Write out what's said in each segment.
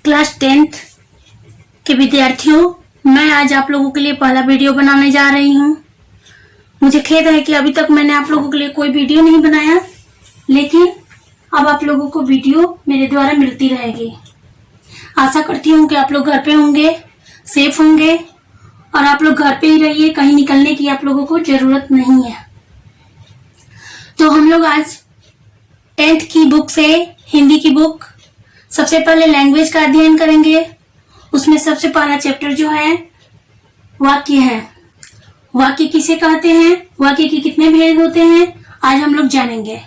Class 10th के विद्यार्थियों, मैं आज आप लोगों के लिए पहला वीडियो बनाने जा रही हूँ। मुझे खेद है कि अभी तक मैंने आप लोगों के लिए कोई वीडियो नहीं बनाया, लेकिन अब आप लोगों को वीडियो मेरे द्वारा मिलती रहेगी। आशा करती हूँ कि आप लोग घर पे होंगे, सेफ होंगे और आप लोग घर पे ही रहिए, कहीं निकलने की आप लोगों को जरूरत नहीं है। तो हम लोग आज 10th की बुक से, हिंदी की बुक, सबसे पहले लैंग्वेज का अध्ययन करेंगे। उसमें सबसे पहला चैप्टर जो है वाक्य है। वाक्य किसे कहते हैं, वाक्य के कितने भेद होते हैं, आज हम लोग जानेंगे।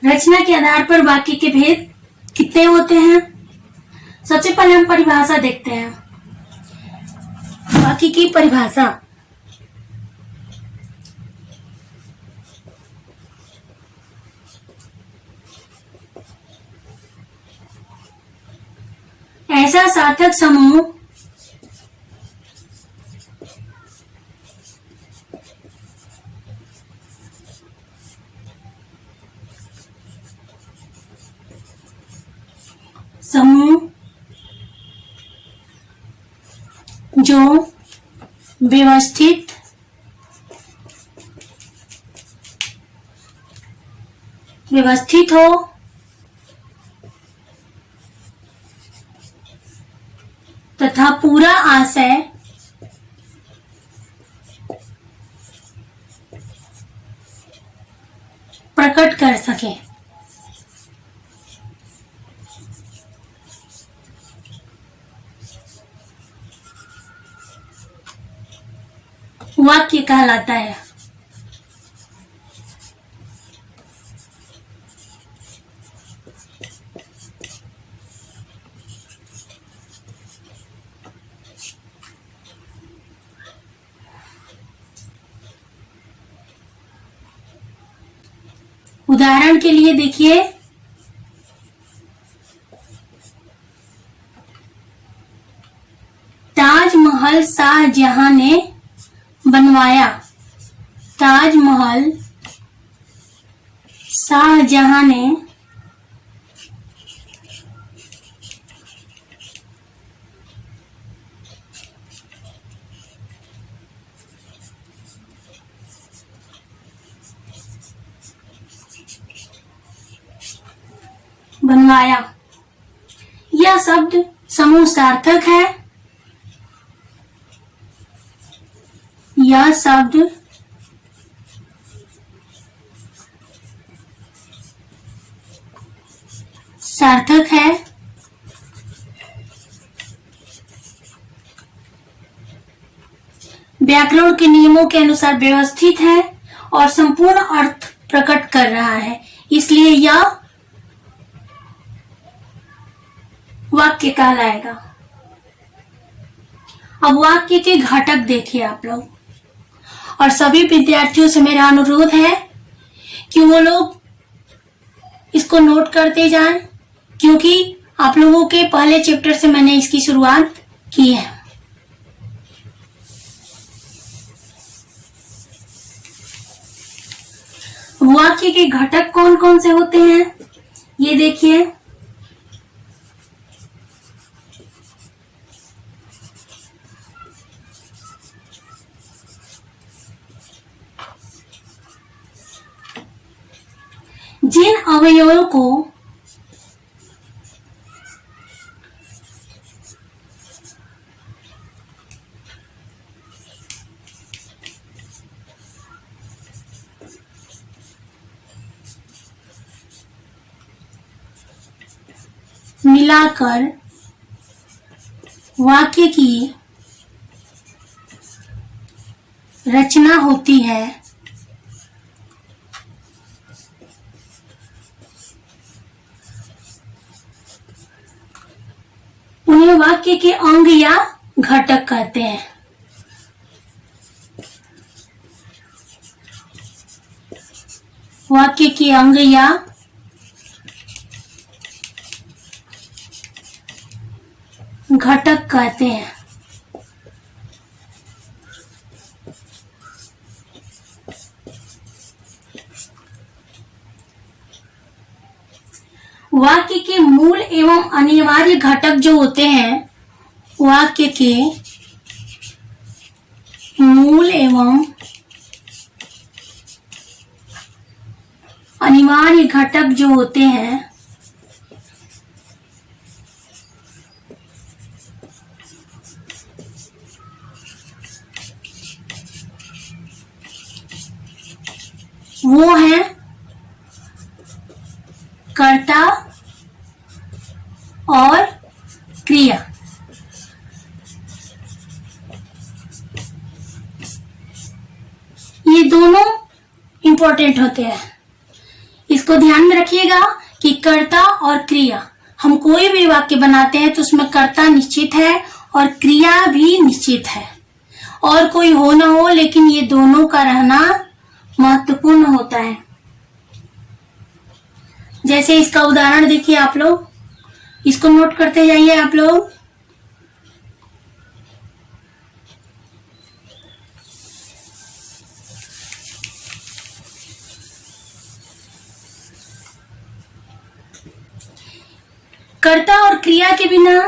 रचना के आधार पर वाक्य के भेद कितने होते हैं। सबसे पहले हम परिभाषा देखते हैं। वाक्य की परिभाषा। ऐसा सार्थक समूह जो व्यवस्थित हो तथा पूरा आशय प्रकट कर सके। वाक्य कहलाता है। उदाहरण के लिए देखिए, ताजमहल शाहजहां ने बनवाया। ताजमहल शाहजहां ने बनवाया। यह शब्द समूह सार्थक है। यह शब्द सार्थक है। व्याकरण के नियमों के अनुसार व्यवस्थित है और संपूर्ण अर्थ प्रकट कर रहा है, इसलिए यह वाक्य कहलाएगा। अब वाक्य के घटक देखिए आप लोग, और सभी विद्यार्थियों से मेरा अनुरोध है कि वो लोग इसको नोट करते जाएं, क्योंकि आप लोगों के पहले चैप्टर से मैंने इसकी शुरुआत की है। वाक्य के घटक कौन कौन से होते हैं, ये देखिए। जिन अवयवों को मिलाकर वाक्य की रचना होती है, उन्हें वाक्य के अंग या घटक कहते हैं। वाक्य के अंग या घटक कहते हैं। वाक्य के मूल एवं अनिवार्य घटक जो होते हैं, वाक्य के मूल एवं अनिवार्य घटक जो होते हैं, वो है कर्ता और क्रिया। ये दोनों इंपॉर्टेंट होते हैं। इसको ध्यान में रखिएगा कि कर्ता और क्रिया, हम कोई भी वाक्य बनाते हैं तो उसमें कर्ता निश्चित है और क्रिया भी निश्चित है, और कोई हो ना हो, लेकिन ये दोनों का रहना महत्वपूर्ण होता है। जैसे इसका उदाहरण देखिए आप लोग, इसको नोट करते जाइए आप लोग। कर्ता और क्रिया के बिना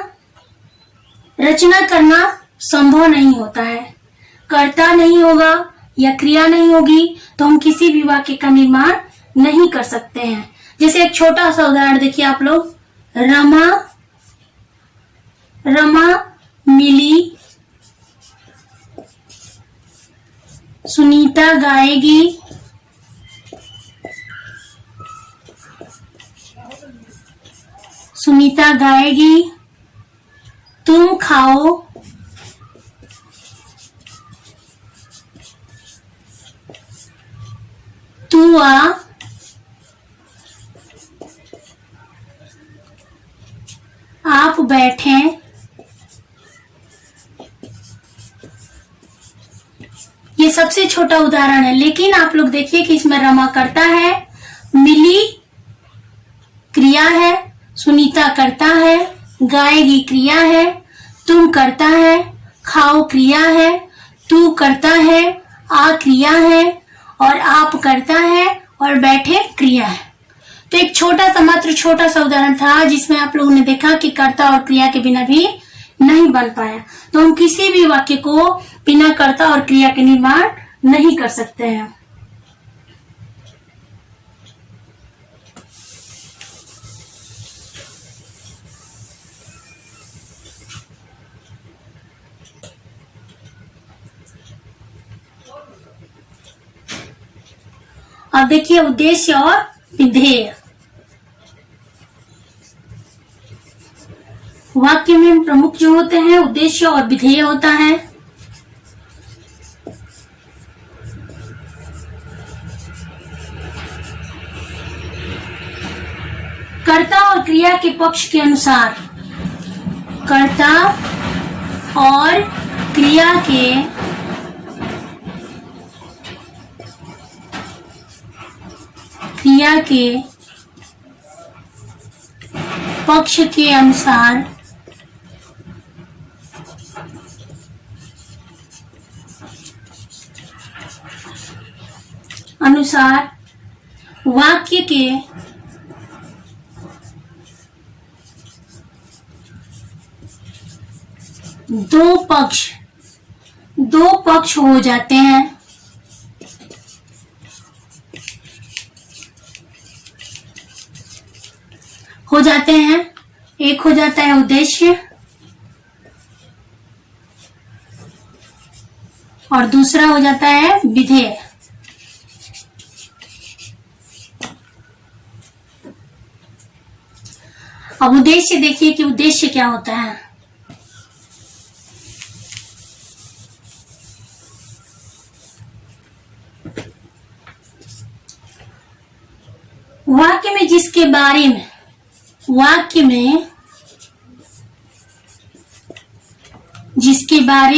रचना करना संभव नहीं होता है। कर्ता नहीं होगा या क्रिया नहीं होगी तो हम किसी भी वाक्य का निर्माण नहीं कर सकते हैं। जैसे एक छोटा सा उदाहरण देखिए आप लोग, रमा मिली, सुनीता गाएगी, सुनीता गाएगी, तुम खाओ, तू आ, आप बैठें, ये सबसे छोटा उदाहरण है, लेकिन आप लोग देखिए कि इसमें रमा करता है, मिली क्रिया है, सुनीता करता है, गाएगी क्रिया है, तुम करता है, खाओ क्रिया है, तू करता है, आ क्रिया है, और आप करता है, और बैठे क्रिया है। तो एक छोटा सा उदाहरण था जिसमें आप लोगों ने देखा कि कर्ता और क्रिया के बिना भी नहीं बन पाया। तो हम किसी भी वाक्य को बिना कर्ता और क्रिया के निर्माण नहीं कर सकते हैं। अब देखिए उद्देश्य और विधेय। वाक्य में प्रमुख जो होते हैं उद्देश्य और विधेय होता है। कर्ता और क्रिया के पक्ष के अनुसार, कर्ता और क्रिया के पक्ष के अनुसार वाक्य के दो पक्ष हो जाते हैं। एक हो जाता है उद्देश्य और दूसरा हो जाता है विधेय। अब उद्देश्य देखिए कि उद्देश्य क्या होता है। वाक्य में जिसके बारे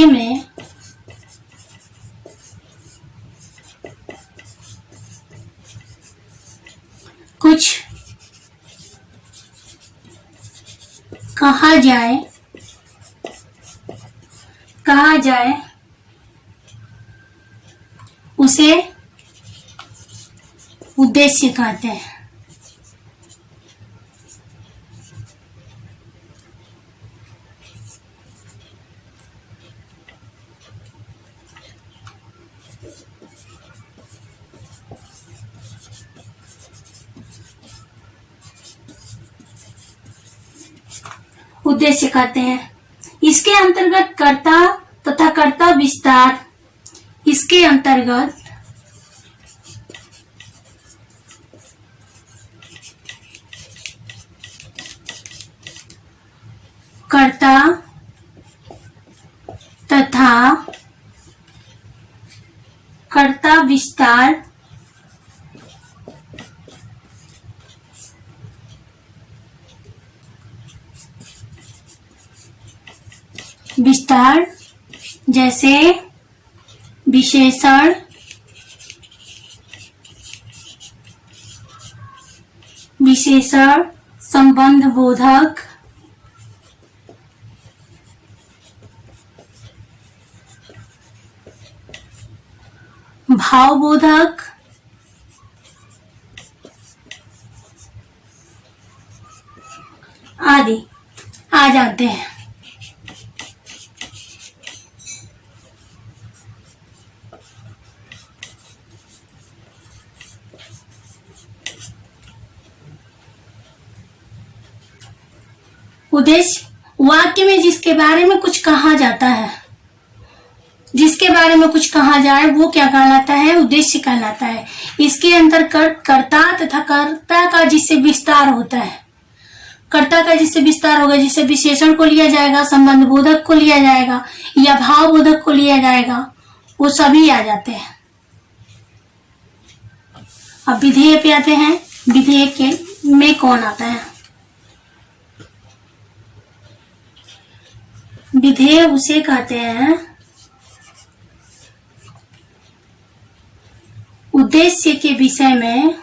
में कहा जाए उसे उद्देश्य कहते हैं। उद्देश्य कहते हैं। इसके अंतर्गत कर्ता तथा कर्ता विस्तार, इसके अंतर्गत कर्ता तथा कर्ता विस्तार जैसे विशेषण, संबंध बोधक, भाव बोधक आदि आ जाते हैं। उद्देश्य वाक्य में जिसके बारे में कुछ कहा जाता है, जिसके बारे में कुछ कहा जाए वो क्या कहलाता है? उद्देश्य कहलाता है। इसके अंतर्गत कर्ता तथा कर्ता का जिससे विस्तार होता है, कर्ता का जिससे विस्तार होगा, जिससे विशेषण को लिया जाएगा, संबंध बोधक को लिया जाएगा या भाव बोधक को लिया जाएगा, वो सभी आ जाते हैं। अब विधेय पे आते हैं। विधेय में कौन आता है? विधेय उसे कहते हैं उद्देश्य के विषय में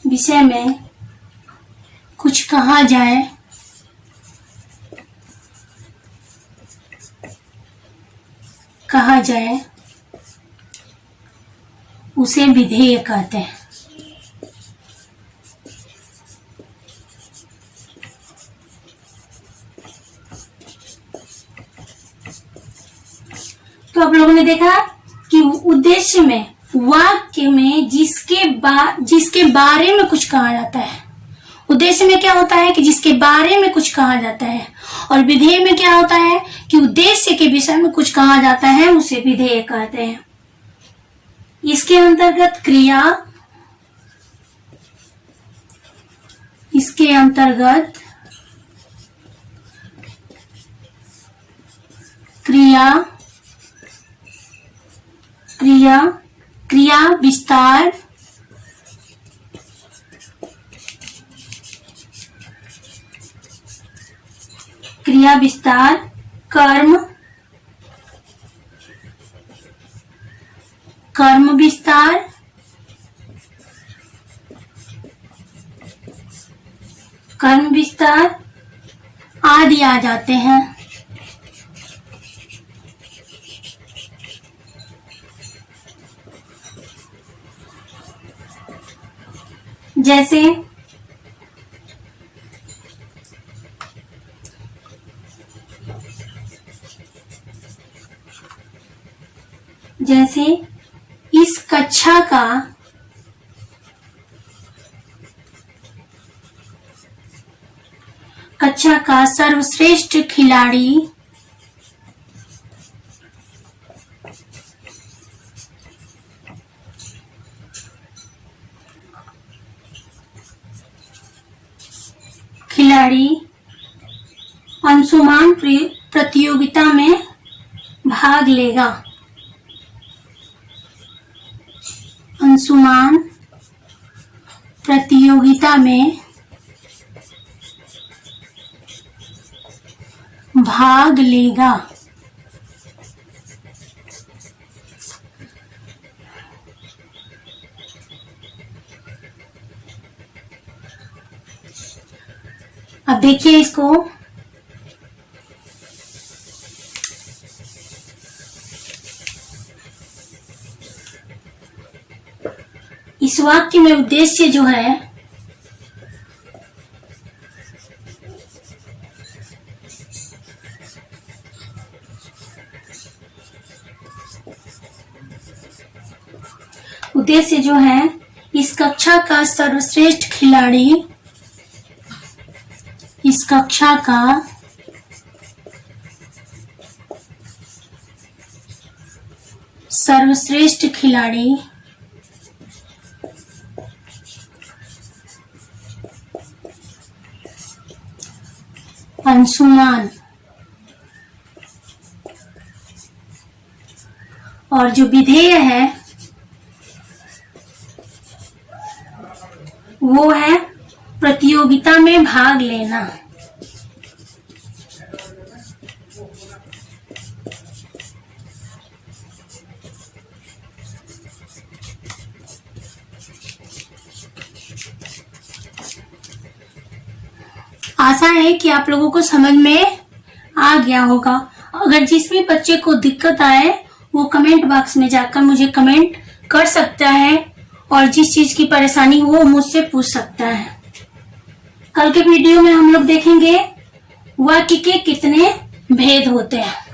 विषय में कुछ कहा जाए उसे विधेय कहते हैं। तो आप लोगों ने देखा कि उद्देश्य में वाक्य में जिसके बारे में कुछ कहा जाता है। उद्देश्य में क्या होता है कि जिसके बारे में कुछ कहा जाता है, और विधेय में क्या होता है कि उद्देश्य के विषय में कुछ कहा जाता है, उसे विधेय कहते हैं। इसके अंतर्गत क्रिया, क्रिया विस्तार, कर्म विस्तार, आदि आ जाते हैं। जैसे इस कक्षा का सर्वश्रेष्ठ खिलाड़ी अंशुमान प्रतियोगिता में भाग लेगा। अंशुमान प्रतियोगिता में भाग लेगा। अब देखिए इसको, इस वाक्य में उद्देश्य जो है इस कक्षा का सर्वश्रेष्ठ खिलाड़ी, इस कक्षा का सर्वश्रेष्ठ खिलाड़ी अंशुमान, और जो विधेय है वो है प्रतियोगिता में भाग लेना। आशा है कि आप लोगों को समझ में आ गया होगा। अगर जिस भी बच्चे को दिक्कत आए वो कमेंट बॉक्स में जाकर मुझे कमेंट कर सकता है, और जिस चीज की परेशानी हो वो मुझसे पूछ सकता है। कल के वीडियो में हम लोग देखेंगे वाक्य के कितने भेद होते हैं।